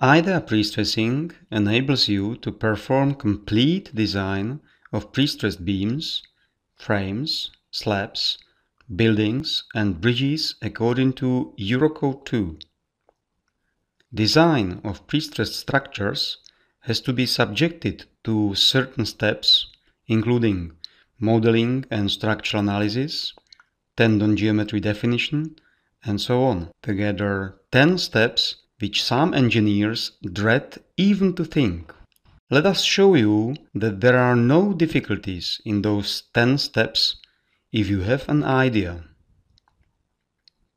IDEA prestressing enables you to perform complete design of prestressed beams, frames, slabs, buildings and bridges according to Eurocode 2. Design of prestressed structures has to be subjected to certain steps, including modeling and structural analysis, tendon geometry definition, and so on. Together 10 steps which some engineers dread even to think. Let us show you that there are no difficulties in those 10 steps if you have an idea.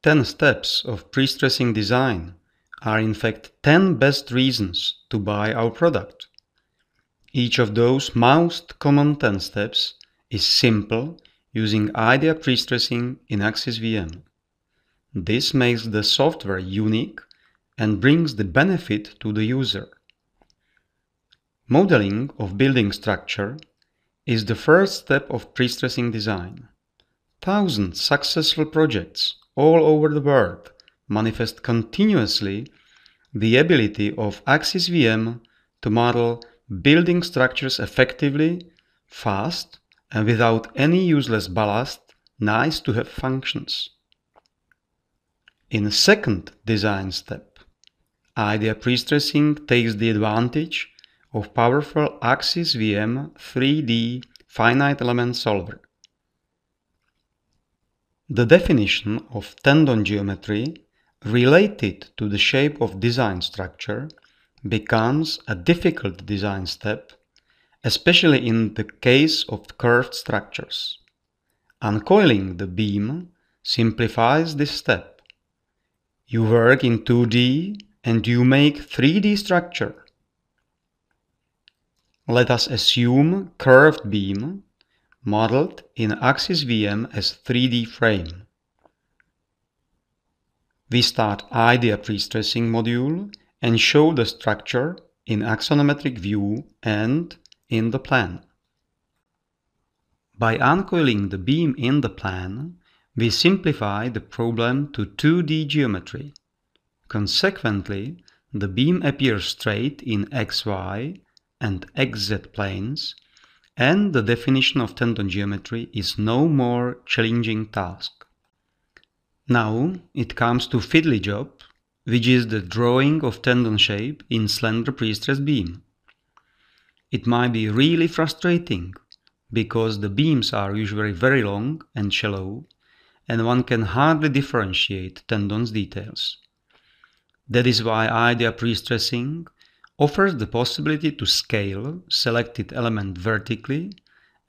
10 steps of prestressing design are in fact 10 best reasons to buy our product. Each of those most common 10 steps is simple using IDEA prestressing in AxisVM. This makes the software unique and brings the benefit to the user. Modeling of building structure is the first step of prestressing design. Thousands of successful projects all over the world manifest continuously the ability of AxisVM to model building structures effectively, fast, and without any useless ballast, nice-to-have functions. In the second design step, IDEA prestressing takes the advantage of powerful AxisVM 3D finite element solver. The definition of tendon geometry related to the shape of design structure becomes a difficult design step, especially in the case of curved structures. Uncoiling the beam simplifies this step. You work in 2D and you make 3D structure. Let us assume curved beam modeled in AxisVM as 3D frame. We start IDEA prestressing module and show the structure in axonometric view and in the plan. By uncoiling the beam in the plan, we simplify the problem to 2D geometry. Consequently, the beam appears straight in XY and XZ planes, and the definition of tendon geometry is no more challenging task. Now it comes to fiddly job, which is the drawing of tendon shape in slender prestressed beam. It might be really frustrating, because the beams are usually very long and shallow, and one can hardly differentiate tendon's details. That is why IDEA prestressing offers the possibility to scale selected element vertically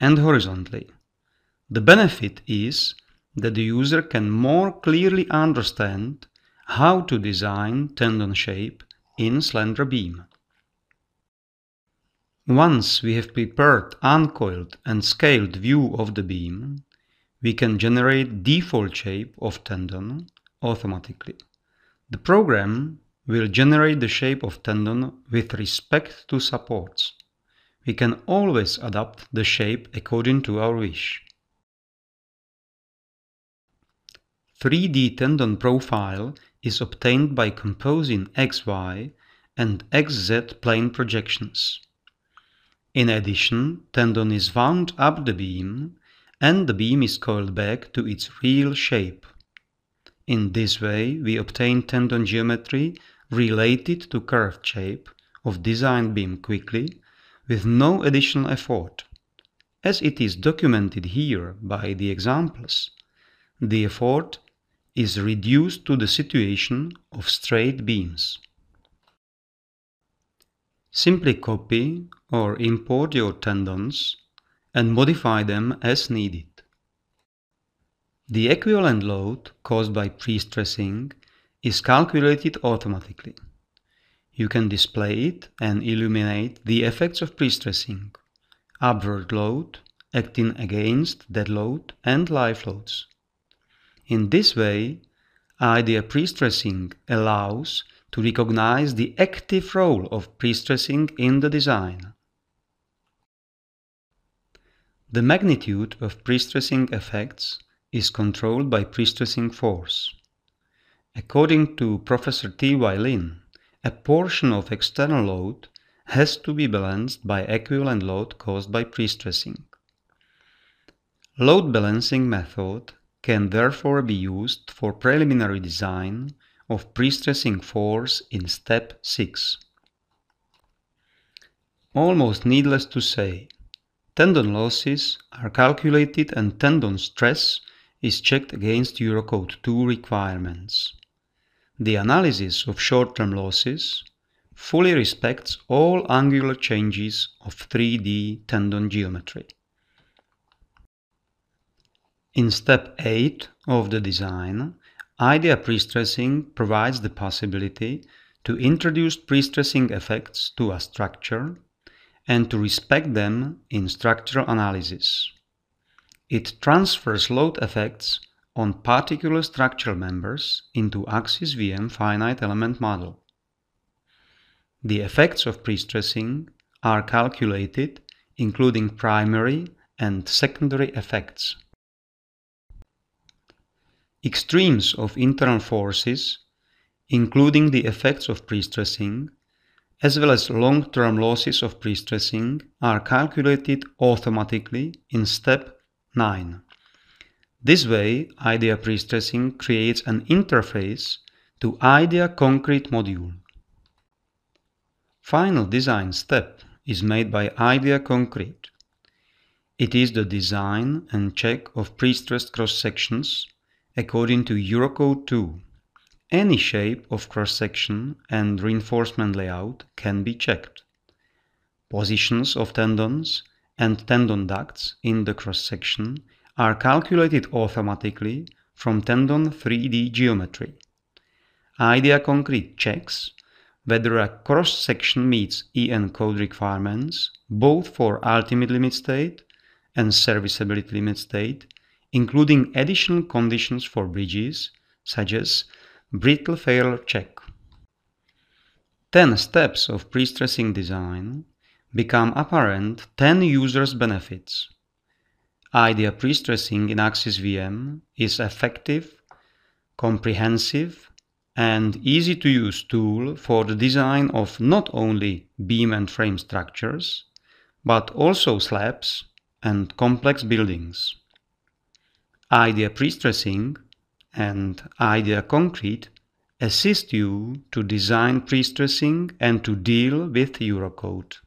and horizontally. The benefit is that the user can more clearly understand how to design tendon shape in slender beam. Once we have prepared uncoiled and scaled view of the beam, we can generate default shape of tendon automatically. The program will generate the shape of tendon with respect to supports. We can always adapt the shape according to our wish. 3D tendon profile is obtained by composing XY and XZ plane projections. In addition, tendon is wound up the beam and the beam is coiled back to its real shape. In this way, we obtain tendon geometry related to curved shape of designed beam quickly, with no additional effort. As it is documented here by the examples, the effort is reduced to the situation of straight beams. Simply copy or import your tendons and modify them as needed. The equivalent load caused by prestressing is calculated automatically. You can display it and illuminate the effects of prestressing, upward load, acting against dead load and live loads. In this way, IDEA prestressing allows to recognize the active role of prestressing in the design. The magnitude of prestressing effects is controlled by prestressing force. According to Professor T.Y. Lin a portion of external load has to be balanced by equivalent load caused by prestressing. Load balancing method can therefore be used for preliminary design of prestressing force in step 6. Almost needless to say, tendon losses are calculated and tendon stress is checked against Eurocode 2 requirements. The analysis of short-term losses fully respects all angular changes of 3D tendon geometry. In step 8 of the design, IDEA prestressing provides the possibility to introduce prestressing effects to a structure and to respect them in structural analysis. It transfers load effects on particular structural members into AxisVM finite element model. The effects of prestressing are calculated, including primary and secondary effects. Extremes of internal forces, including the effects of prestressing, as well as long-term losses of prestressing, are calculated automatically in step 9. This way, IDEA prestressing creates an interface to IDEA Concrete module. Final design step is made by IDEA Concrete. It is the design and check of prestressed cross-sections according to Eurocode 2. Any shape of cross-section and reinforcement layout can be checked. Positions of tendons and tendon ducts in the cross-section are calculated automatically from tendon 3D geometry. IDEA Concrete checks whether a cross-section meets EN code requirements both for ultimate limit state and serviceability limit state, including additional conditions for bridges, such as brittle failure check. 10 steps of prestressing design become apparent 10 users' benefits. IDEA prestressing in AxisVM is effective, comprehensive, and easy to use tool for the design of not only beam and frame structures, but also slabs and complex buildings. IDEA prestressing and IDEA Concrete assist you to design prestressing and to deal with Eurocode.